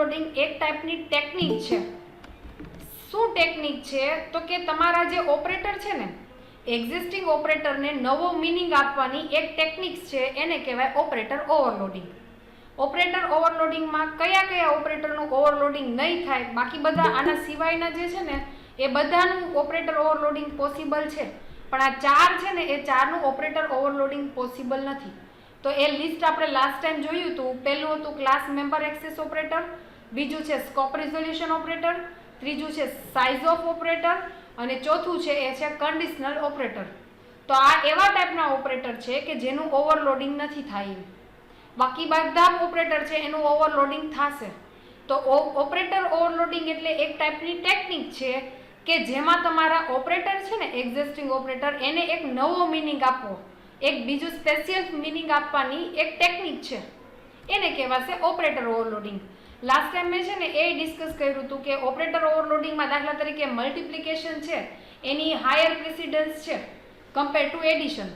Overloading એક ટાઈપની technique છે. શું ટેકનિક છે? તો કે તમારા જે ઓપરેટર છે ને, એક્ઝિસ્ટિંગ ઓપરેટરને નવો મિનિંગ આપવાની એક ટેકનિક છે, એને કહેવાય ઓપરેટર ઓવરલોડિંગ. ઓપરેટર ઓવરલોડિંગમાં કયા કયા ઓપરેટરનું ઓવરલોડિંગ નહીં થાય, બાકી બધા આના સિવાયના જે છે ને એ બધાનું ઓપરેટર ઓવરલોડિંગ પોસિબલ છે, પણ આ ચાર છે ને એ ચારનું ઓપરેટર ઓવરલોડિંગ પોસિબલ નથી. તો એ લિસ્ટ આપણે લાસ્ટ ટાઈમ જોયું હતું. પહેલું હતું ક્લાસ મેમ્બર એક્સેસ ઓપરેટર, બીજું છે સ્કોપ રિઝોલ્યુશન ઓપરેટર, ત્રીજું છે સાઇઝ ઓફ ઓપરેટર અને ચોથું છે એ છે કન્ડિશનલ ઓપરેટર. તો આ એવા ટાઈપના ઓપરેટર છે કે જેનું ઓવરલોડિંગ નથી થાય. બાકી બધા ઓપરેટર છે એનું ઓવરલોડિંગ થશે. તો ઓપરેટર ઓવરલોડિંગ એટલે એક ટાઈપની ટેકનિક છે કે જેમાં તમારા ઓપરેટર છે ને, એક્ઝિસ્ટિંગ ઓપરેટર, એને એક નવો મિનિંગ આપવો, એક બીજું સ્પેશિયલ મિનિંગ આપવાની એક ટેકનિક છે, એને કહેવાશે ઓપરેટર ઓવરલોડિંગ. લાસ્ટ ટાઈમ મેં છે ને એ ડિસ્કસ કર્યું હતું કે ઓપરેટર ઓવરલોડિંગમાં દાખલા તરીકે મલ્ટિપ્લિકેશન છે એની હાયર પ્રિસિડન્સ છે કમ્પેર ટુ એડિશન.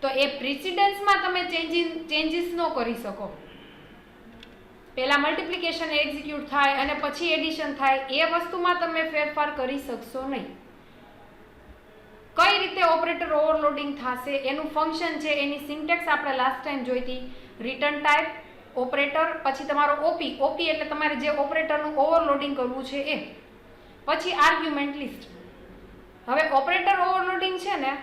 તો એ પ્રિસિડન્સમાં તમે ચેન્જીસ ન કરી શકો. પહેલાં મલ્ટિપ્લિકેશન એક્ઝિક્યુટ થાય અને પછી એડિશન થાય, એ વસ્તુમાં તમે ફેરફાર કરી શકશો નહીં. કઈ રીતે ઓપરેટર ઓવરલોડિંગ થશે, એનું ફંક્શન છે, એની સિન્ટેક્સ આપણે લાસ્ટ ટાઈમ જોઈ હતી. રિટર્ન ટાઈપ, ઓપરેટર, પછી તમારો ઓપી. ઓપી એટલે તમારે જે ઓપરેટરનું ઓવરલોડિંગ કરવું છે એ, પછી આર્ગ્યુમેન્ટ લિસ્ટ. હવે ઓપરેટર ઓવરલોડિંગ છે ને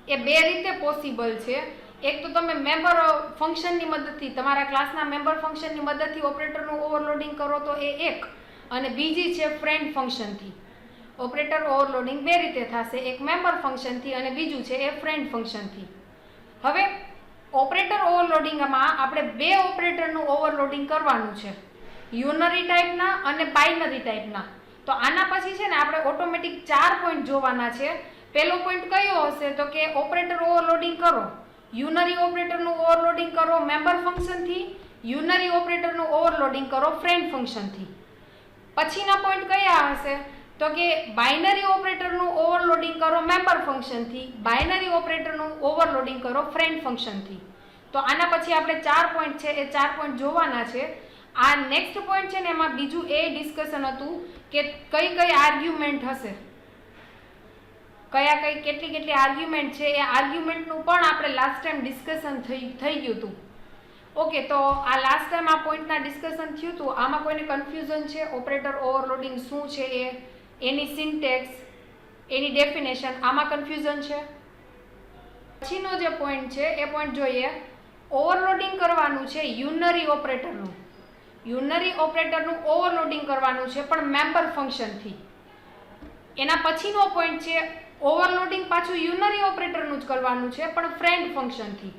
એ બે રીતે પોસિબલ છે. એક તો તમે મેમ્બર ફંક્શનની મદદથી, તમારા ક્લાસના મેમ્બર ફંક્શનની મદદથી ઓપરેટરનું ઓવરલોડિંગ કરો તો એ એક, અને બીજી છે ફ્રેન્ડ ફંક્શનથી. ઓપરેટર ઓવરલોડિંગ બે રીતે થશે, એક મેમ્બર ફંક્શનથી અને બીજું છે એ ફ્રેન્ડ ફંક્શનથી. હવે ઓપરેટર ઓવરલોડિંગમાં આપણે બે ઓપરેટરનું ઓવરલોડિંગ કરવાનું છે, યુનરી ટાઈપના અને બાઇનરી ટાઈપના. તો આના પછી છે ને આપણે ઓટોમેટિક 4 પોઈન્ટ જોવાના છે. પહેલો પોઈન્ટ કયો હશે? તો કે ઓપરેટર ઓવરલોડિંગ કરો, યુનરી ઓપરેટરનું ઓવરલોડિંગ કરો મેમ્બર ફંક્શનથી, યુનરી ઓપરેટરનું ઓવરલોડિંગ કરો ફ્રેન્ડ ફંક્શનથી. પછીના પોઈન્ટ કયા હશે? તો કે બાઇનરી ઓપરેટરનું ઓવરલોડિંગ કરો મેમ્બર ફંક્શનથી, બાઇનરી ઓપરેટરનું ઓવરલોડિંગ કરો ફ્રેન્ડ ફંક્શનથી. તો આના પછી આપણે 4 પોઈન્ટ છે એ 4 પોઈન્ટ જોવાના છે. આ નેક્સ્ટ પોઈન્ટ છે ને એમાં બીજું એ ડિસ્કશન હતું કે કઈ કઈ આર્ગ્યુમેન્ટ હશે, કેટલી આર્ગ્યુમેન્ટ છે, એ આર્ગ્યુમેન્ટનું પણ આપણે લાસ્ટ ટાઈમ ડિસ્કશન થઈ ગયું હતું. ઓકે, તો આ લાસ્ટ ટાઈમ આ પોઈન્ટના ડિસ્કશન થયું હતું. આમાં કોઈને કન્ફ્યુઝન છે? ઓપરેટર ઓવરલોડિંગ શું છે એ, એની સિન્ટેક્સ, એની ડેફિનેશન, આમાં કન્ફ્યુઝન છે? પછીનો જે પોઈન્ટ છે એ પોઈન્ટ જોઈએ. ઓવરલોડિંગ કરવાનું છે યુનરી ઓપરેટરનું. યુનરી ઓપરેટરનું ઓવરલોડિંગ કરવાનું છે પણ મેમ્બર ફંક્શનથી. એના પછીનો પોઈન્ટ છે ઓવરલોડિંગ પાછું યુનરી ઓપરેટરનું જ કરવાનું છે પણ ફ્રેન્ડ ફંક્શનથી.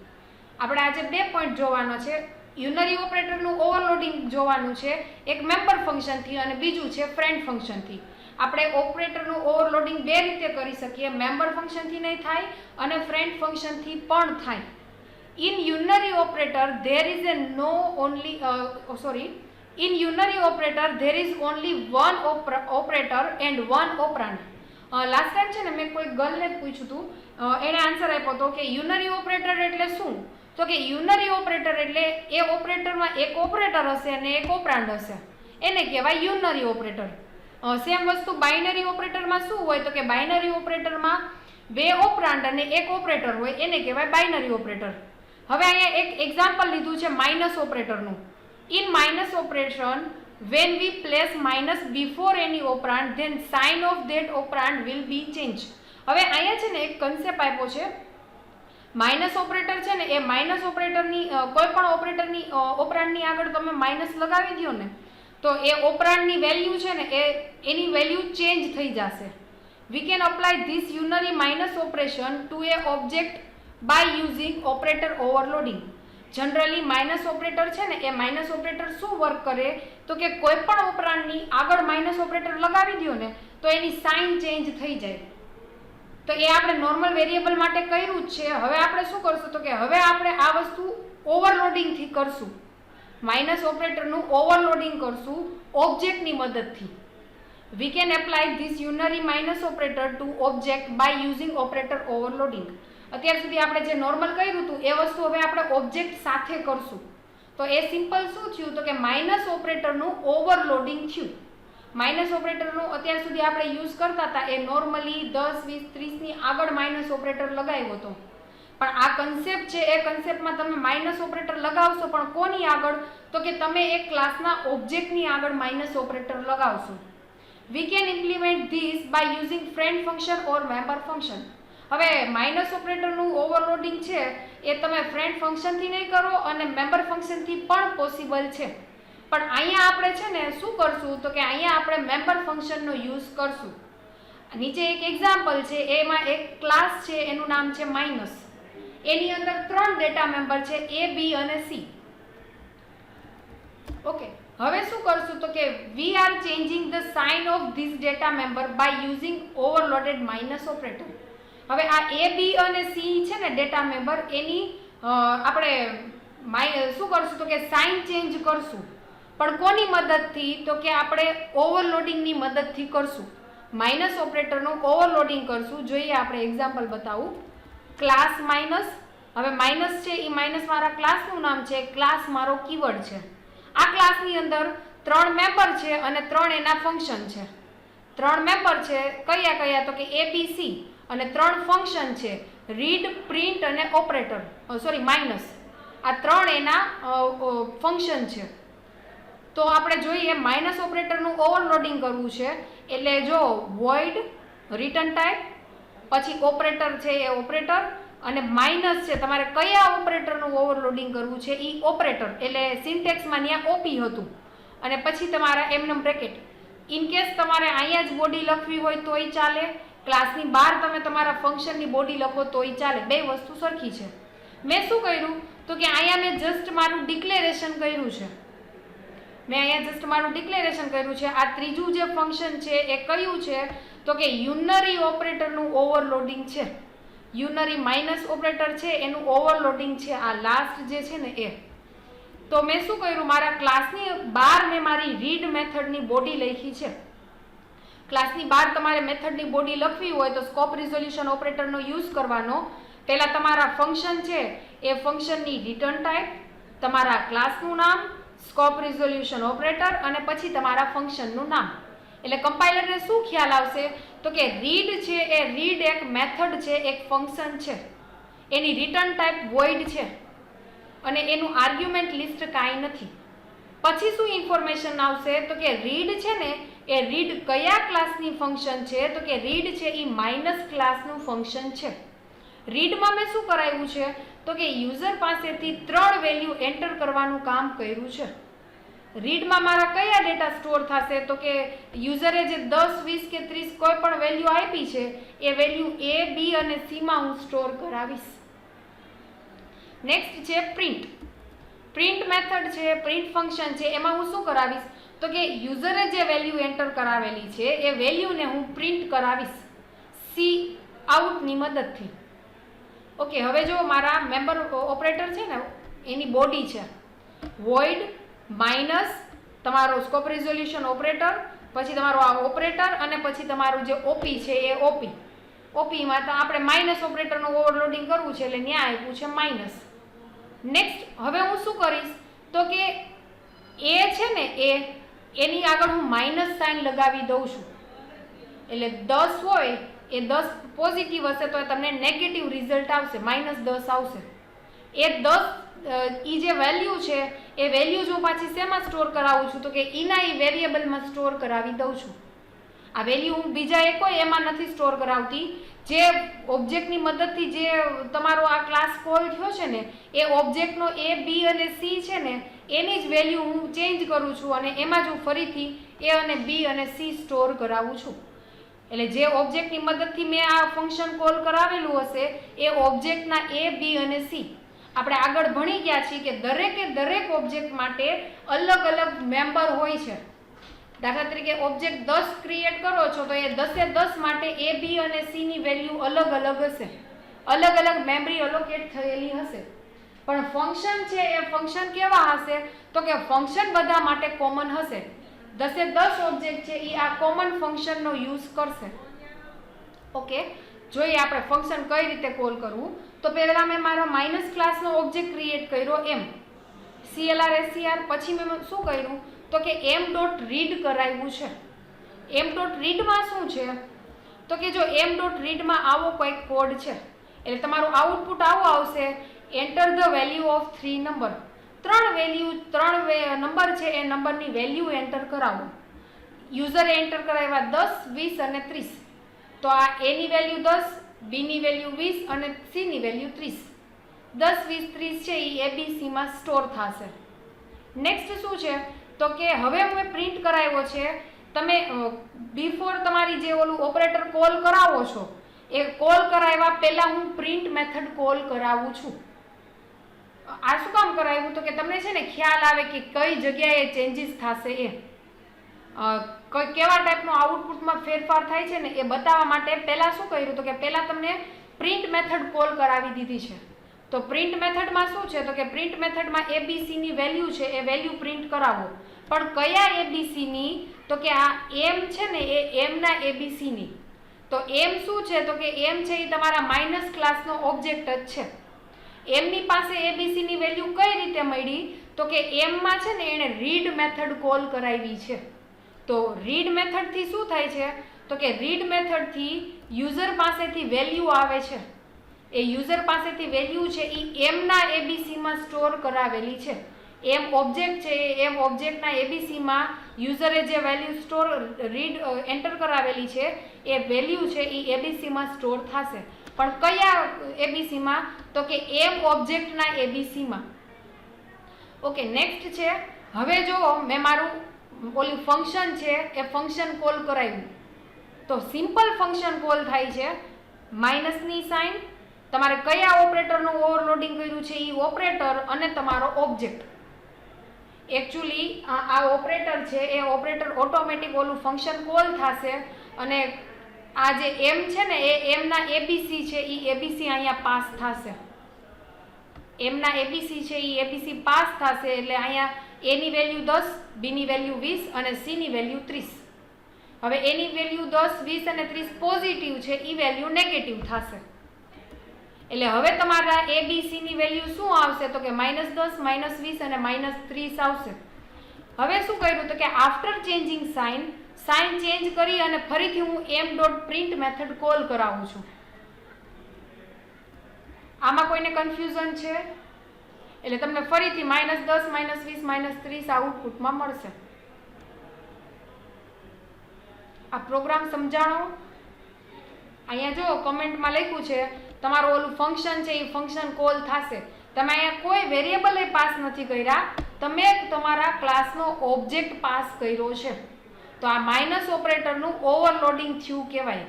આપણે આજે બે પોઈન્ટ જોવાના છે. યુનરી ઓપરેટરનું ઓવરલોડિંગ જોવાનું છે એક મેમ્બર ફંક્શનથી અને બીજું છે ફ્રેન્ડ ફંક્શનથી. આપણે ઓપરેટરનું ઓવરલોડિંગ બે રીતે કરી શકીએ, મેમ્બર ફંક્શનથી નહીં થાય અને ફ્રેન્ડ ફંક્શનથી પણ થાય. In unary operator there is a no only in unary operator there is only one operator and one operand. Last time છે ને મેં કોઈ ગર્લને પૂછ્યું હતું, એણે આન્સર આપ્યો હતો કે યુનરી ઓપરેટર એટલે શું? તો કે યુનરી ઓપરેટર એટલે એ ઓપરેટરમાં એક ઓપરેટર હશે અને એક ઓપરાન્ડ હશે, એને કહેવાય યુનરી ઓપરેટર. સેમ વસ્તુ બાઇનરી ઓપરેટરમાં શું હોય? તો કે બાઇનરી ઓપરેટરમાં બે ઓપરાન્ડ અને એક ઓપરેટર હોય, એને કહેવાય બાઇનરી ઓપરેટર. હવે અહીંયા એક એક્ઝામ્પલ લીધું છે માઇનસ ઓપરેટરનું. In minus operation when we place minus before any operand then sign of that operand will be changed. હવે અહીંયા છે ને એક કન્સેપ્ટ આપ્યો છે. માઇનસ ઓપરેટર છે ને એ માઇનસ ઓપરેટરની કોઈ પણ ઓપરાન્ડની આગળ તમે માઇનસ લગાવી દો ને તો એ ઓપરાન્ડની વેલ્યુ છે ને એની વેલ્યુ ચેન્જ થઈ જશે. We can apply this unary minus operation to a object by using operator overloading. Generally minus operator છે ને એ માઇનસ ઓપરેટર શું વર્ક કરે? તો કે કોઈ પણ ઓપરાન્ડની આગળ માઇનસ ઓપરેટર લગાવી દો ને તો એની સાઇન ચેન્જ થઈ જાય. તો એ આપણે નોર્મલ વેરિયેબલ માટે કર્યું જ છે. હવે આપણે શું કરશું? તો કે હવે આપણે આ વસ્તુ ઓવરલોડિંગથી કરશું. માઇનસ ઓપરેટરનું ઓવરલોડિંગ કરશું ઓબ્જેક્ટની મદદથી. We can apply this unary minus operator to object by using operator overloading. અત્યાર સુધી આપણે જે નોર્મલ કર્યું હતું એ વસ્તુ હવે આપણે ઓબ્જેક્ટ સાથે કરશું. તો એ સિમ્પલ શું થયું તો કે માઇનસ ઓપરેટરનું ઓવરલોડિંગ થયું. માઇનસ ઓપરેટરનું અત્યાર સુધી આપણે યુઝ કરતા હતા એ નોર્મલી 10, 20, 30ની આગળ માઇનસ ઓપરેટર લગાવ્યો હતો. પણ આ કન્સેપ્ટ છે એ કન્સેપ્ટમાં તમે માઇનસ ઓપરેટર લગાવશો પણ કોની આગળ તો કે તમે એક ક્લાસના ઓબ્જેક્ટની આગળ માઇનસ ઓપરેટર લગાવશો. We can implement this by using friend function or member function. હવે માઇનસ ઓપરેટરનું ઓવરલોડિંગ છે એ તમે ફ્રેન્ડ ફંક્શનથી નહીં કરો અને મેમ્બર ફંક્શનથી પણ પોસિબલ છે. પણ અહીંયા આપણે છે ને શું કરશું તો કે અહીંયા આપણે મેમ્બર ફંક્શનનો યુઝ કરશું. નીચે એક એક્ઝામ્પલ છે, એમાં એક ક્લાસ છે એનું નામ છે માઇનસ. એની અંદર 3 ડેટા મેમ્બર છે A, B અને C. ઓકે, હવે શું કરશું તો કે we are changing the sign of this data member by using overloaded minus operator. હવે આ A, B અને C છે ને ડેટા મેમ્બર એની આપણે શું કરશું તો કે સાઇન ચેન્જ કરશું. પણ કોની મદદથી તો કે આપણે ઓવરલોડિંગની મદદથી કરશું. માઇનસ ઓપરેટરનું ઓવરલોડિંગ કરશું. જોઈએ આપણે એક્ઝામ્પલ બતાવું. ક્લાસ માઇનસ, હવે માઇનસ છે એ માઇનસ મારા ક્લાસનું નામ છે, ક્લાસ મારો કીવર્ડ છે. આ ક્લાસની અંદર 3 મેમ્બર છે અને 3 એના ફંક્શન છે. 3 મેમ્બર છે કયા કયા તો કે ABC અને 3 ફંક્શન છે રીડ, પ્રિન્ટ અને ઓપરેટર, માઇનસ. આ 3 એના ફંક્શન છે. તો આપણે જોઈએ માઇનસ ઓપરેટરનું ઓવરલોડિંગ કરવું છે એટલે જો વોઇડ રિટર્ન ટાઈપ, પછી ઓપરેટર છે એ ઓપરેટર અને માઇનસ છે તમારે કયા ઓપરેટરનું ઓવરલોડિંગ કરવું છે એ ઓપરેટર, એટલે સિન્ટેક્સમાં ત્યાં ઓપી હતું અને પછી તમારા એમનેમ બ્રેકેટ. ઇનકેસ તમારે અહીંયા જ બોડી લખવી હોય તોય ચાલે, ક્લાસની બહાર તમે તમારા ફંક્શનની બોડી લખો તોય ચાલે, બે વસ્તુ સરખી છે. મેં શું કર્યું તો કે અહીંયા મેં જસ્ટ મારું ડિક્લેરેશન કર્યું છે. આ ત્રીજું જે ફંક્શન છે એ કયું છે તો કે યુનરી ઓપરેટરનું ઓવરલોડિંગ છે. યુનરી માઇનસ ઓપરેટર છે એનું ઓવરલોડિંગ છે આ લાસ્ટ જે છે ને એ. તો મેં શું કર્યું, મારા ક્લાસની બહાર મેં મારી રીડ મેથડની બોડી લખી છે. ક્લાસની બહાર તમારે મેથડની બોડી લખવી હોય તો સ્કોપ રિઝોલ્યુશન ઓપરેટરનો યુઝ કરવાનો. પહેલાં તમારા ફંક્શન છે એ ફંક્શનની રિટર્ન ટાઈપ, તમારા ક્લાસનું નામ, સ્કોપ રિઝોલ્યુશન ઓપરેટર અને પછી તમારા ફંક્શનનું નામ. એટલે કમ્પાઇલરને શું ખ્યાલ આવશે તો કે રીડ છે એ રીડ એક મેથડ છે, એક ફંક્શન છે, એની રિટર્ન ટાઈપ વોઇડ છે અને એનું આર્ગ્યુમેન્ટ લિસ્ટ કાંઈ નથી. પછી શું ઇન્ફોર્મેશન આવશે તો કે રીડ છે ને એ રીડ કયા ક્લાસની ફંક્શન છે તો કે રીડ છે એ માઇનસ ક્લાસનું ફંક્શન છે. રીડમાં મેં શું કરાવ્યું છે તો કે યુઝર પાસેથી 3 વેલ્યુ એન્ટર કરવાનું કામ કર્યું છે. રીડમાં મારા કયા ડેટા સ્ટોર થશે તો કે યુઝરે જે 10, 20 કે 30 કોઈ પણ વેલ્યુ આપી છે એ વેલ્યુ A, B અને C માં હું સ્ટોર કરાવીશ. નેક્સ્ટ છે પ્રિન્ટ. પ્રિન્ટ મેથડ છે, પ્રિન્ટ ફંક્શન છે, એમાં હું શું કરાવીશ તો કે યુઝરે જે વેલ્યુ એન્ટર કરાવેલી છે એ વેલ્યુને હું પ્રિન્ટ કરાવીશ સી આઉટની મદદથી. ઓકે, હવે જો મારા મેમ્બર ઓપરેટર છે ને એની બોડી છે વોઇડ માઇનસ તમારો સ્કોપ રિઝોલ્યુશન ઓપરેટર, પછી તમારો આ ઓપરેટર અને પછી તમારું જે ઓપી છે એ ઓપી. ઓપીમાં તો આપણે માઇનસ ઓપરેટરનું ઓવરલોડિંગ કરવું છે એટલે ત્યાં આપ્યું છે માઇનસ. નેક્સ્ટ હવે હું શું કરીશ તો કે એ છે ને એની આગળ હું માઇનસ સાઇન લગાવી દઉં છું. એટલે 10 હોય એ 10 પોઝિટિવ હશે તો તમને નેગેટિવ રિઝલ્ટ આવશે, -10 આવશે. એ 10 જે વેલ્યુ છે એ વેલ્યુ જો પાછી શેમાં સ્ટોર કરાવું છું તો કે એના એ વેરિયેબલમાં સ્ટોર કરાવી દઉં છું. આ વેલ્યુ હું બીજા કોઈ એમાં નથી સ્ટોર કરાવતી. જે ઓબ્જેક્ટની મદદથી જે તમારો આ ક્લાસ કોલ થયો છે ને એ ઓબ્જેક્ટનો A, B અને C છે ને એની જ વેલ્યુ હું ચેન્જ કરું છું અને એમાં જ હું ફરીથી A અને B અને C સ્ટોર કરાવું છું. એટલે જે ઓબ્જેક્ટની મદદથી મેં આ ફંક્શન કોલ કરાવેલું હશે એ ઓબ્જેક્ટના A, B અને C આપણે આગળ ભણી ગયા છીએ કે દરેક ઓબ્જેક્ટ માટે અલગ અલગ મેમ્બર હોય છે. દાખલા તરીકે ઓબ્જેક્ટ 10 ક્રિએટ કરો છો તો એ 10 માટે A, B અને C ની વેલ્યુ અલગ અલગ હશે, અલગ અલગ મેમરી એલોકેટ થયેલી હશે. પણ ફંક્શન છે એ ફંક્શન કેવા હશે તો કે ફંક્શન બધા માટે કોમન હશે. 10 ઓબ્જેક્ટ છે એ આ કોમન ફંક્શનનો યુઝ કરશે. ઓકે, જોઈએ આપણે ફંક્શન કઈ રીતે કોલ કરવું. તો પહેલાં મેં મારો માઇનસ ક્લાસનો ઓબ્જેક્ટ ક્રિએટ કર્યો એમ. CLR SCR પછી મેં શું કર્યું તો કે m ડોટ રીડ કરાવ્યું છે. m ડોટ રીડમાં શું છે તો કે જો m ડોટ રીડમાં આવો કોઈ કોડ છે એટલે તમારું આઉટપુટ આવું આવશે, enter the value of 3 number. 3 number છે એ નંબરની વેલ્યુ એન્ટર કરાવો. યુઝરે એન્ટર કરાવ્યા 10, 20 અને 30. તો આ a ની વેલ્યુ 10, b ની વેલ્યુ 20 અને c ની વેલ્યુ 30. 10, 20, 30 છે એ ABCમાં સ્ટોર થશે. નેક્સ્ટ શું છે તો કે હવે મેં પ્રિન્ટ કરાવ્યો છે. તમે બિફોર તમારી જે ઓલું ઓપરેટર કોલ કરાવો છો એ કોલ કરાવ્યા પહેલાં હું પ્રિન્ટ મેથડ કોલ કરાવું છું. આ શું કામ કરાવ્યું તો કે તમને છે ને ખ્યાલ આવે કે કઈ જગ્યાએ ચેન્જીસ થશે, એ કેવા ટાઈપનો આઉટપુટમાં ફેરફાર થાય છે ને એ બતાવવા માટે પહેલાં શું કર્યું તો કે પહેલાં તમને પ્રિન્ટ મેથડ કોલ કરાવી દીધી છે. તો પ્રિન્ટ મેથડમાં શું છે તો કે પ્રિન્ટ મેથડમાં ABCની વેલ્યુ છે એ વેલ્યુ પ્રિન્ટ કરાવો. પણ કયા ABCની તો કે આ m છે ને એ mના ABCની. તો m શું છે તો કે m છે એ તમારા માઇનસ ક્લાસનો ઓબ્જેક્ટ જ છે. એમની પાસે ABCની વેલ્યુ કઈ રીતે મળી તો કે એમમાં છે ને એણે રીડ મેથડ કોલ કરાવી છે. તો રીડ મેથડથી શું થાય છે તો કે રીડ મેથડથી યુઝર પાસેથી વેલ્યુ આવે છે. એ યુઝર પાસેથી વેલ્યુ છે એ એમના ABCમાં સ્ટોર કરાવેલી છે. એમ ઓબ્જેક્ટ છે એ એમ ઓબ્જેક્ટના ABCમાં યુઝરે જે વેલ્યુ સ્ટોર રીડ એન્ટર કરાવેલી છે એ વેલ્યુ છે એ ABCમાં સ્ટોર થશે. પણ કયા ABCમાં તો કે એમ ઓબ્જેક્ટના ABCમાં. ઓકે, નેક્સ્ટ છે હવે જો મેં મારું ઓલું ફંક્શન છે એ ફંક્શન કોલ કરાવ્યું તો સિમ્પલ ફંક્શન કોલ થાય છે. માઇનસની સાઇન, તમારે કયા ઓપરેટરનું ઓવરલોડિંગ કર્યું છે એ ઓપરેટર અને તમારો ઓબ્જેક્ટ. એકચ્યુઅલી આ ઓપરેટર છે એ ઓપરેટર ઓટોમેટિક ઓલું ફંક્શન કોલ થશે અને આ જે m છે ને એ એમના ABC છે એ ABC અહીંયા પાસ થશે. એમના ABC છે એ ABC પાસ થશે એટલે અહીંયા a ની વેલ્યુ 10, b ની વેલ્યુ 20 અને c ની વેલ્યુ 30. હવે a ની વેલ્યુ 10, 20 અને 30 પોઝિટિવ છે એ વેલ્યુ નેગેટિવ થશે. એટલે હવે તમારા ABC ની વેલ્યુ શું આવશે તો કે -10, -20 અને -30 આવશે. હવે શું કર્યું તો કે આફ્ટર ચેન્જિંગ સાઇન ચેન્જ કરી અને ફરીથી હું m dot print method call કરાવું છું. આમાં કોઈને કન્ફ્યુઝન છે? એટલે તમને ફરીથી -10, -20, -30 આઉટપુટમાં મળશે. આ પ્રોગ્રામ સમજાણો. અહીંયા જો કમેન્ટમાં લખ્યું છે તમારું ઓલું ફંક્શન છે એ ફંક્શન કોલ થશે. તમે અહીંયા કોઈ વેરિયેબલ એ પાસ નથી કર્યા, તમે તમારા ક્લાસનો ઓબ્જેક્ટ પાસ કર્યો છે. તો આ માઇનસ ઓપરેટરનું ઓવરલોડિંગ થયું કહેવાય.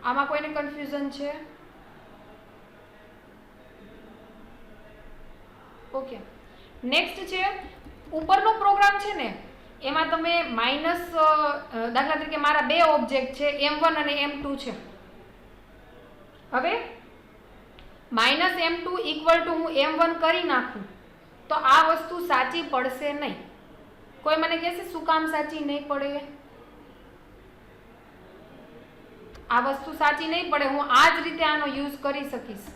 આમાં કોઈને કન્ફ્યુઝન છે? ઓકે, નેક્સ્ટ છે ઉપરનો પ્રોગ્રામ છે ને એમાં તમે માઇનસ, દાખલા તરીકે મારા બે ઓબ્જેક્ટ છે m1 અને m2 છે. હવે -m2 = હું m1 કરી નાખું તો આ વસ્તુ સાચી પડશે નહીં. કોઈ મને કહેશે શું કામ સાચી નહીં પડે? આ વસ્તુ સાચી નહીં પડે, હું આ જ રીતે આનો યુઝ કરી શકીશ.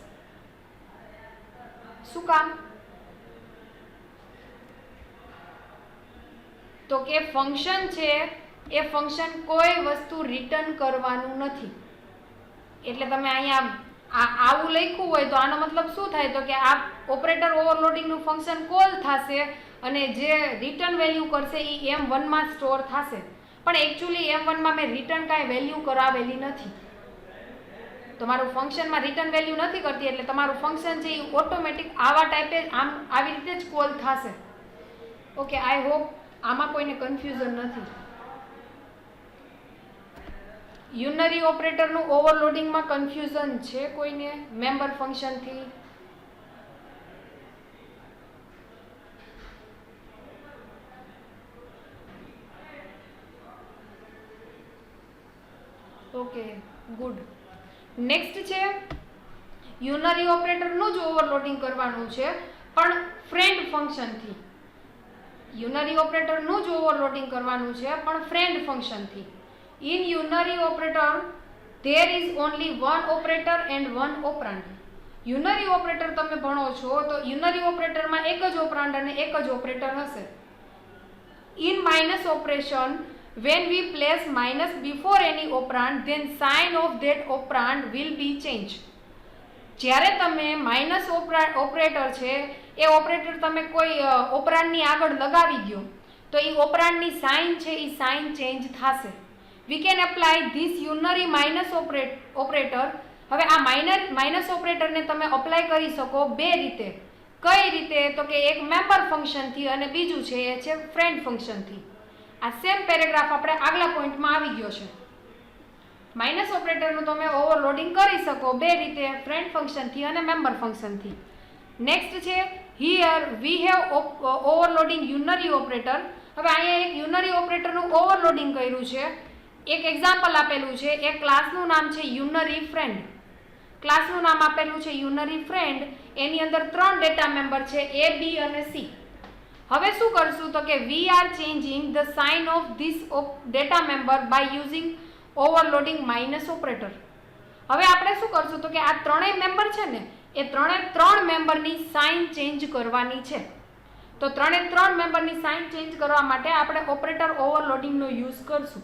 શું કામ? તો કે ફંક્શન છે એ ફંક્શન કોઈ વસ્તુ રિટર્ન કરવાનું નથી. એટલે તમે અહીંયા આવું લખ્યું હોય તો આનો મતલબ શું થાય તો કે આ ઓપરેટર ઓવરલોડિંગનું ફંક્શન કોલ થશે અને જે રિટર્ન વેલ્યુ કરશે એ m1 માં સ્ટોર થશે. પણ એકચ્યુઅલી m1 માં મેં રિટર્ન કાંઈ વેલ્યુ કરાવેલી નથી. તમારું ફંક્શનમાં રિટર્ન વેલ્યુ નથી કરતી એટલે તમારું ફંક્શન છે એ ઓટોમેટિક આવા ટાઈપે આવી રીતે જ કોલ થશે. ઓકે, આઈ હોપ આમાં કોઈને કન્ફ્યુઝન નથી. યુનરી ઓપરેટરનું ઓવરલોડિંગમાં કન્ફ્યુઝન છે કોઈને મેમ્બર ફંક્શનથી? Okay, good. નેક્સ્ટ છે યુનરી ઓપરેટરનું જ ઓવરલોડિંગ કરવાનું છે પણ ફ્રેન્ડ ફંક્શનથી. યુનરી ઓપરેટરનું જ ઓવરલોડિંગ કરવાનું છે પણ friend ફંક્શનથી. In unary operator there is only one operator and one operand. Unary operator તમે ભણો છો તો યુનરી ઓપરેટરમાં એક જ ઓપરાન્ડ અને એક જ ઓપરેટર હશે. In minus operation when we place minus before any operand then sign of that operand will be changed. જ્યારે તમે માઇનસ ઓપરેટર છે એ ઓપરેટર તમે કોઈ ઓપરાન્ડની આગળ લગાવી દો તો એ ઓપરાન્ડની સાઇન છે એ સાઇન ચેન્જ થશે. We can apply this unary minus operator. હવે આ માઇનસ ઓપરેટરને તમે અપ્લાય કરી શકો બે રીતે. કઈ રીતે? તો કે એક મેમ્બર ફંક્શનથી અને બીજું છે એ છે ફ્રેન્ડ ફંક્શનથી. આ સેમ પેરેગ્રાફ આપણે આગલા પોઈન્ટમાં આવી ગયો છે. માઇનસ ઓપરેટરનું તમે ઓવરલોડિંગ કરી શકો બે રીતે, ફ્રેન્ડ ફંક્શનથી અને મેમ્બર ફંક્શનથી. નેક્સ્ટ છે here we have overloading unary operator. હવે અહીંયા એક યુનરી ઓપરેટરનું ઓવરલોડિંગ કર્યું છે. એક એક્ઝામ્પલ આપેલું છે. એ ક્લાસનું નામ છે યુનરી ફ્રેન્ડ. ક્લાસનું નામ આપેલું છે યુનરી ફ્રેન્ડ. એની અંદર 3 ડેટા મેમ્બર છે એ, બી અને સી. હવે શું કરશું તો કે we are changing the sign of this data member by using overloading minus operator. હવે આપણે શું કરશું તો કે આ ત્રણેય મેમ્બર છે ને એ ત્રણ મેમ્બરની સાઇન ચેન્જ કરવાની છે. તો ત્રણ મેમ્બરની સાઇન ચેન્જ કરવા માટે આપણે ઓપરેટર ઓવરલોડિંગનો યુઝ કરશું.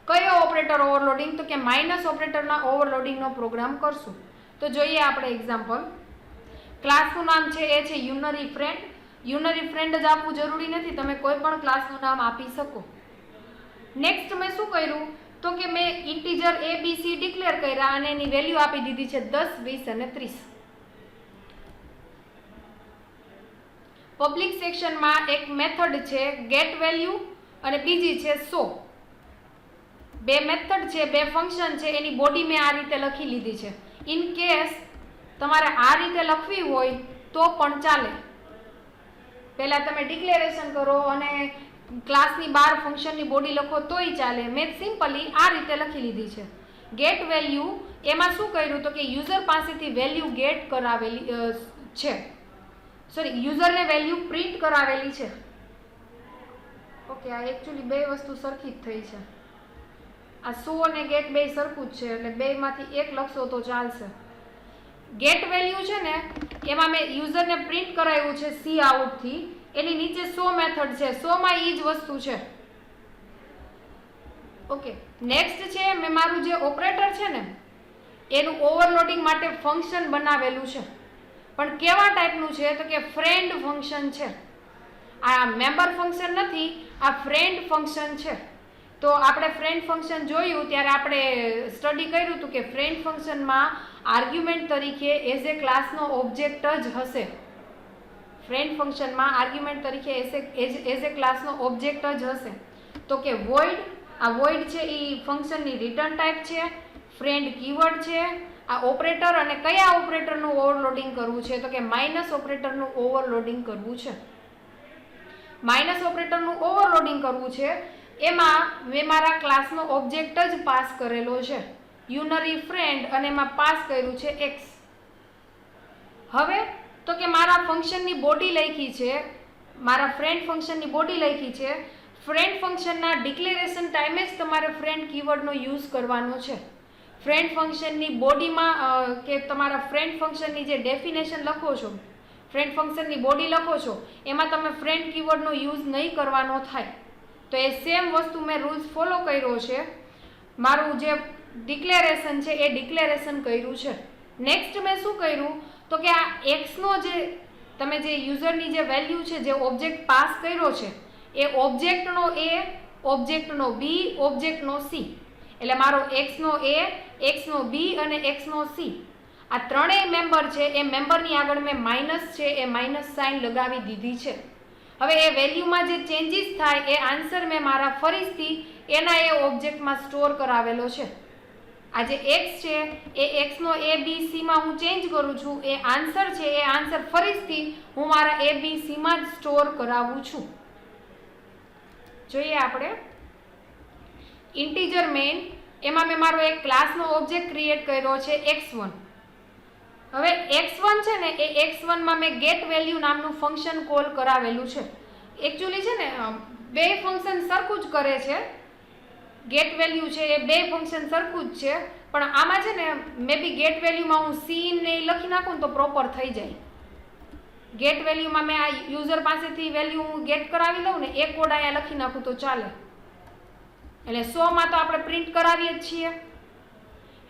કયો ઓપરેટર ઓવરલોડિંગ? તો કે માઇનસ ઓપરેટરના ઓવરલોડિંગનો પ્રોગ્રામ કરશું. તો જોઈએ આપણે એક્ઝામ્પલ. ક્લાસનું નામ છે એ છે યુનરી ફ્રેન્ડ. યુનરી ફ્રેન્ડ જ આપવું જરૂરી નથી, તમે કોઈ પણ ક્લાસનું નામ આપી શકો. નેક્સ્ટ મેં શું કર્યું તો કે મેં integer A B C declare કર્યા અને એની વેલ્યુ આપી દીધી છે 10, 20 અને 30. પબ્લિક સેક્શનમાં એક મેથડ છે ગેટ વેલ્યુ અને બીજી છે સો. બે મેથડ છે, બે ફંક્શન છે, એની બોડી મેં આ રીતે લખી લીધી છે. ઇન કેસ તમારે આ રીતે લખવી હોય તો પણ ચાલે. પહેલાં તમે ડિક્લેરેશન કરો અને ક્લાસની બહાર ફંક્શનની બોડી લખો તોય ચાલે. મેં સિમ્પલી આ રીતે લખી લીધી છે. ગેટ વેલ્યુ એમાં શું કર્યું તો કે યુઝર પાસેથી વેલ્યુ ગેટ કરાવેલી છે. સોરી, યુઝરને વેલ્યુ પ્રિન્ટ કરાવેલી છે. ઓકે, આ એકચ્યુઅલી બે વસ્તુ સરખી જ થઈ છે. આ સો અને ગેટ બે સરખું જ છે એટલે બેમાંથી એક લખશો તો ચાલશે. ગેટ વેલ્યુ છે ને એમાં મેં યુઝરને પ્રિન્ટ કરાવ્યું છે સી આઉટથી. એની નીચે સો મેથડ છે. સોમાં એ જ વસ્તુ છે. ઓકે, નેક્સ્ટ છે મેં મારું જે ઓપરેટર છે ને એનું ઓવરલોડિંગ માટે ફંક્શન બનાવેલું છે. પણ કેવા ટાઈપનું છે તો કે ફ્રેન્ડ ફંક્શન છે. આ મેમ્બર ફંક્શન નથી, આ ફ્રેન્ડ ફંક્શન છે. તો આપણે ફ્રેન્ડ ફંક્શન જોયું ત્યારે આપણે સ્ટડી કર્યું હતું કે ફ્રેન્ડ ફંક્શનમાં આર્ગ્યુમેન્ટ તરીકે એઝ એ ક્લાસનો ઓબ્જેક્ટ જ હશે. ફ્રેન્ડ ફંક્શનમાં આર્ગ્યુમેન્ટ તરીકે એઝ એ ક્લાસનો ઓબ્જેક્ટ જ હશે. તો કે વોઇડ, આ વોઇડ છે એ ફંક્શનની રિટર્ન ટાઈપ છે. ફ્રેન્ડ કીવર્ડ છે. આ ઓપરેટર અને કયા ઓપરેટરનું ઓવરલોડિંગ કરવું છે તો કે માઇનસ ઓપરેટરનું ઓવરલોડિંગ કરવું છે. માઇનસ ઓપરેટરનું ઓવરલોડિંગ કરવું છે. એમાં મેં મારા ક્લાસનો ઓબ્જેક્ટ જ પાસ કરેલો છે યુનરી ફ્રેન્ડ અને એમાં પાસ કર્યું છે એક્સ. હવે તો કે મારા ફંક્શનની બોડી લખી છે, મારા ફ્રેન્ડ ફંક્શનની બોડી લખી છે. ફ્રેન્ડ ફંક્શનના ડિક્લેરેશન ટાઈમે જ તમારે ફ્રેન્ડ કીવર્ડનો યુઝ કરવાનો છે. ફ્રેન્ડ ફંક્શનની બોડીમાં કે તમારા ફ્રેન્ડ ફંક્શનની જે ડેફિનેશન લખો છો, ફ્રેન્ડ ફંક્શનની બોડી લખો છો એમાં તમે ફ્રેન્ડ કીવર્ડનો યુઝ નહીં કરવાનો થાય. તો એ સેમ વસ્તુ મેં રૂલ્સ ફોલો કર્યો છે. મારું જે ડિક્લેરેશન છે એ ડિક્લેરેશન કર્યું છે. નેક્સ્ટ મેં શું કર્યું તો કે આ એક્સનો જે તમે જે યુઝરની જે વેલ્યુ છે, જે ઓબ્જેક્ટ પાસ કર્યો છે એ ઓબ્જેક્ટનો એ, ઓબ્જેક્ટનો બી, ઓબ્જેક્ટનો સી. એટલે મારો એક્સનો એ, એક્સનો બી અને એક્સનો સી આ ત્રણેય મેમ્બર છે એ મેમ્બરની આગળ મેં માઇનસ છે એ માઇનસ સાઇન લગાવી દીધી છે. હવે એ વેલ્યુમાં જે ચેન્જીસ થાય એ આન્સર મેં મારા ફરીથી એના એ ઓબ્જેક્ટમાં સ્ટોર કરાવેલો છે. આ જે એક્સ છે એ એક્સનો એ બી સીમાં હું ચેન્જ કરું છું. એ આન્સર છે એ આન્સર ફરીથી હું મારા એ બી સીમાં જ સ્ટોર કરાવું છું. જોઈએ આપણે ઇન્ટીજર મેઇન. એમાં મેં મારો એક ક્લાસનો ઓબ્જેક્ટ ક્રિએટ કર્યો છે x1. હવે x1 છે ને એ x1માં મેં ગેટ વેલ્યુ નામનું ફંક્શન કોલ કરાવેલું છે. એકચ્યુઅલી છે ને બે ફંક્શન સરખું જ કરે છે. ગેટ વેલ્યુ છે એ બે ફંક્શન સરખું જ છે. પણ આમાં છે ને મે બી ગેટ વેલ્યુમાં હું સી ને લખી નાખું ને તો પ્રોપર થઈ જાય. ગેટ વેલ્યુમાં મેં આ યુઝર પાસેથી વેલ્યુ હું ગેટ કરાવી લઉં ને એ કોડ અહીંયા લખી નાખું તો ચાલે. એટલે 100માં તો આપણે પ્રિન્ટ કરાવીએ જ છીએ.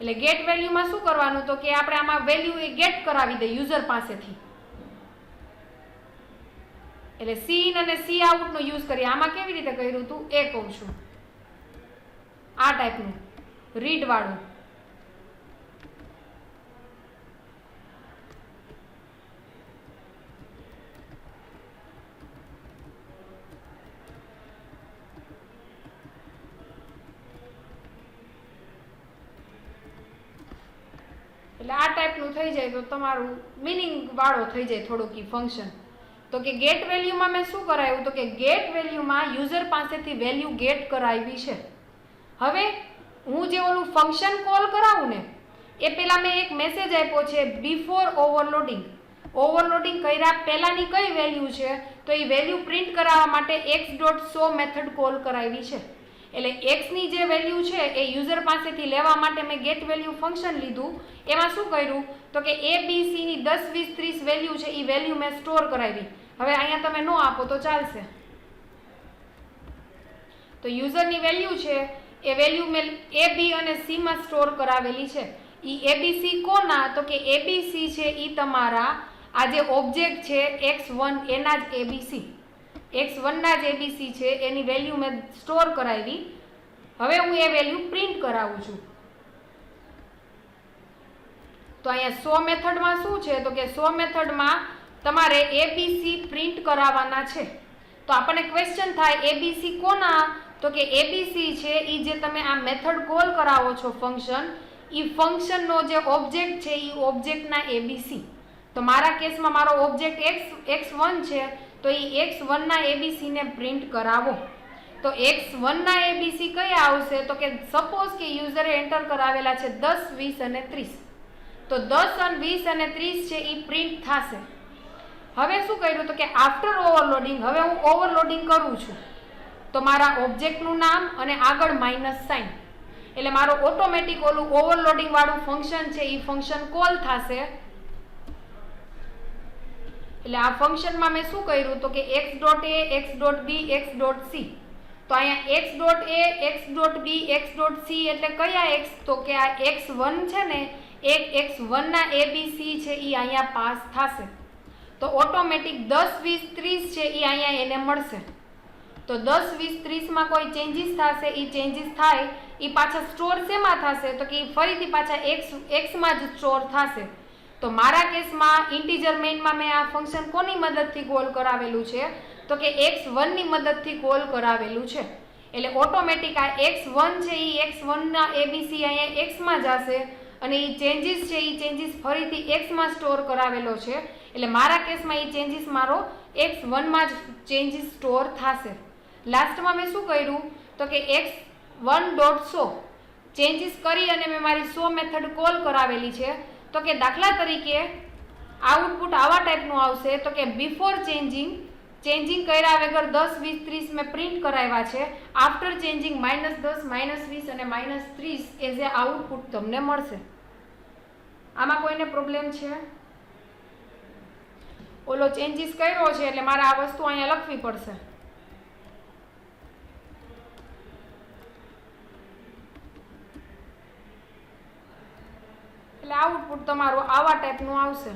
એટલે ગેટ વેલ્યુમાં શું કરવાનું તો કે આપણે આમાં વેલ્યુ એ ગેટ કરાવી દઈએ યુઝર પાસેથી. એટલે સી ઇન અને સી આઉટનો યુઝ કરીએ. આમાં કેવી રીતે કર્યું હતું એ કહું છું. આ ટાઈપનું રીડ વાળું. એટલે આ ટાઈપનું થઈ જાય તો તમારું મિનિંગ વાળો થઈ જાય થોડુંક ઈ ફંક્શન. તો કે ગેટ વેલ્યુમાં મેં શું કરાવ્યું તો કે ગેટ વેલ્યુમાં યુઝર પાસેથી વેલ્યુ ગેટ કરાવી છે. હવે હું જે ઓલું ફંક્શન કોલ કરાવું ને એ પહેલાં મેં એક મેસેજ આપ્યો છે બિફોર ઓવરલોડિંગ. ઓવરલોડિંગ કર્યા પહેલાંની કઈ વેલ્યુ છે તો એ વેલ્યુ પ્રિન્ટ કરાવવા માટે x.show મેથડ કોલ કરાવી છે. એટલે એક્સની જે વેલ્યુ છે એ યુઝર પાસેથી લેવા માટે મેં ગેટ વેલ્યુ ફંક્શન લીધું. એમાં શું કર્યું તો કે ABCની 10 20 30 વેલ્યુ છે એ વેલ્યુ મેં સ્ટોર કરાવી. હવે અહીંયા તમે નો આપો તો ચાલશે. તો યુઝરની વેલ્યુ છે એ વેલ્યુ મેં A B અને C માં સ્ટોર કરાવેલી છે. એ ABC કોના તો કે ABC છે એ તમારા આ જે ઓબ્જેક્ટ છે x1 એના જ ABC. x1 ના જ ABC છે એની વેલ્યુ મેં સ્ટોર કરાવી. હવે હું એ વેલ્યુ પ્રિન્ટ કરાવું છું. તો અહીંયા શો મેથડમાં શું છે તો કે શો મેથડમાં તમારે ABC પ્રિન્ટ કરાવવાના છે. તો આપણને ક્વેશ્ચન થાય ABC કોના તો કે ABC છે એ જે તમે આ મેથડ કોલ કરાવો છો ફંક્શન એ ફંક્શનનો જે ઓબ્જેક્ટ છે એ ઓબ્જેક્ટના ABC. તો મારા કેસમાં મારો ઓબ્જેક્ટ x1 છે તો એ x1 ના ABC ને પ્રિન્ટ કરાવો. તો x1 ના ABC કયા આવશે તો કે સપોઝ કે યુઝરે એન્ટર કરાવેલા છે 10 20 અને 30. તો 10 અને 20 અને 30 છે એ પ્રિન્ટ થશે. હવે શું કર્યું તો કે આફ્ટર ઓવરલોડિંગ હવે હું ઓવરલોડિંગ કરું છું તો મારા ઓબ્જેક્ટનું નામ અને આગળ માઇનસ સાઇન એટલે મારો ઓટોમેટિક ઓલું ઓવરલોડિંગ વાળું ફંક્શન છે એ ફંક્શન કોલ થશે. એટલે આ ફંક્શનમાં મેં શું કર્યું તો કે x.a x.b x.c. તો અહીંયા x.a x.b x.c એટલે કયા x તો કે આ x1 છે ને એક x1 ના ABC છે એ અહીંયા પાસ થશે. તો ઓટોમેટિક 10 20 30 છે એ અહીંયા એને મળશે. તો 10 20 30માં કોઈ ચેન્જીસ થશે એ ચેન્જીસ થાય એ પાછા સ્ટોર શેમાં થશે તો કે ફરીથી પાછા x માં જ સ્ટોર થશે. તો મારા કેસમાં ઇન્ટીજર મેઇનમાં મેં આ ફંક્શન કોની મદદથી કોલ કરાવેલું છે તો કે x1 ની મદદથી કોલ કરાવેલું છે. એટલે ઓટોમેટિક આ x1 છે એ x1 ના ABC અહીંયા x માં જશે અને એ ચેન્જીસ છે એ ચેન્જીસ ફરીથી x માં સ્ટોર કરાવેલો છે. એટલે મારા કેસમાં એ ચેન્જીસ મારો x1 માં જ ચેન્જીસ સ્ટોર થશે. લાસ્ટમાં મેં શું કર્યું તો કે x1.show ચેન્જીસ કરી અને મેં મારી શો મેથડ કોલ કરાવેલી છે. તો કે દાખલા તરીકે આઉટપુટ આવા ટાઈપનું આવશે તો કે બિફોર ચેન્જિંગ કર્યા વગર 10 20 30 મેં પ્રિન્ટ કરાવ્યા છે. આફ્ટર ચેન્જિંગ -10 -20 અને -30 એઝ એ આઉટપુટ તમને મળશે. આમાં કોઈને પ્રોબ્લેમ છે? ઓલો ચેન્જીસ કર્યો છે એટલે મારે આ વસ્તુ અહીંયા લખવી પડશે. એટલે આઉટપુટ તમારું આવા ટાઈપનું આવશે.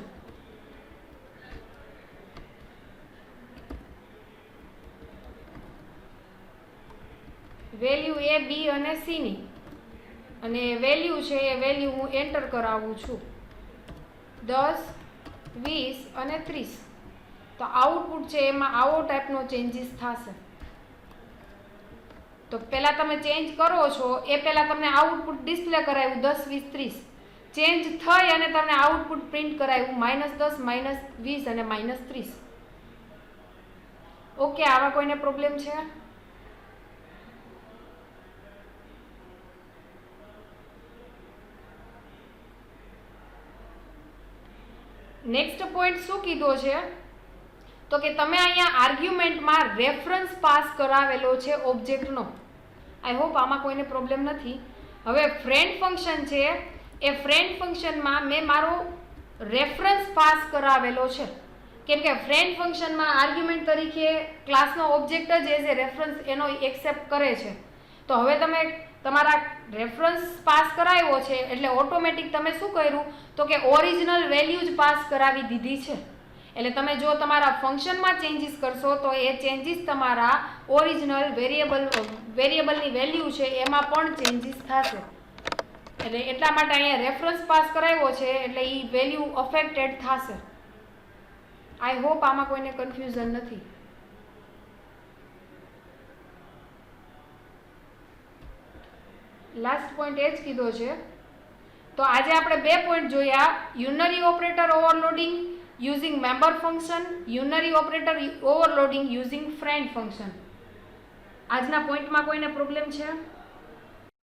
વેલ્યુ A B અને C ની અને વેલ્યુ છે એ વેલ્યુ હું એન્ટર કરાવું છું 10 20 અને 30. તો આઉટપુટ છે એમાં આવો ટાઈપનો ચેન્જીસ થશે. તો પહેલાં તમે ચેન્જ કરો છો એ પહેલાં તમને આઉટપુટ ડિસ્પ્લે કરાવ્યું 10 20 30 ચેન્જ થઈ અને તમને આઉટપુટ પ્રિન્ટ કરાવ્યું -10 -20 અને -30. ઓકે, આવા કોઈને પ્રોબ્લેમ છે? નેક્સ્ટ પોઈન્ટ શું કીધો છે તો કે તમે અહીંયા આર્ગ્યુમેન્ટમાં રેફરન્સ પાસ કરાવેલો છે ઓબ્જેક્ટનો. આઈ હોપ આમાં કોઈને પ્રોબ્લેમ નથી. હવે ફ્રેન્ડ ફંક્શન છે એ ફ્રેન્ડ ફંક્શનમાં મેં મારો રેફરન્સ પાસ કરાવેલો છે, કેમ કે ફ્રેન્ડ ફંક્શનમાં આર્ગ્યુમેન્ટ તરીકે ક્લાસનો ઓબ્જેક્ટ જ એઝ એ રેફરન્સ એનો એક્સેપ્ટ કરે છે. તો હવે તમે તમારા રેફરન્સ પાસ કરાવ્યો છે એટલે ઓટોમેટિક તમે શું કર્યું તો કે ઓરિજિનલ વેલ્યુ જ પાસ કરાવી દીધી છે. એટલે તમે જો તમારા ફંક્શનમાં ચેન્જીસ કરશો તો એ ચેન્જીસ તમારા ઓરિજિનલ વેરિયેબલની વેલ્યુ છે એમાં પણ ચેન્જીસ થશે. એટલે એટલા માટે અહીંયા રેફરન્સ પાસ કરાવ્યો છે એટલે એ વેલ્યુ અફેક્ટેડ થશે. આઈ હોપ આમાં કોઈને કન્ફ્યુઝન નથી. લાસ્ટ પોઈન્ટ એ જ કીધો છે. તો આજે આપણે 2 પોઈન્ટ જોયા, unary operator overloading using member function, unary operator overloading using friend function. આજના પોઈન્ટમાં કોઈને પ્રોબ્લેમ છે?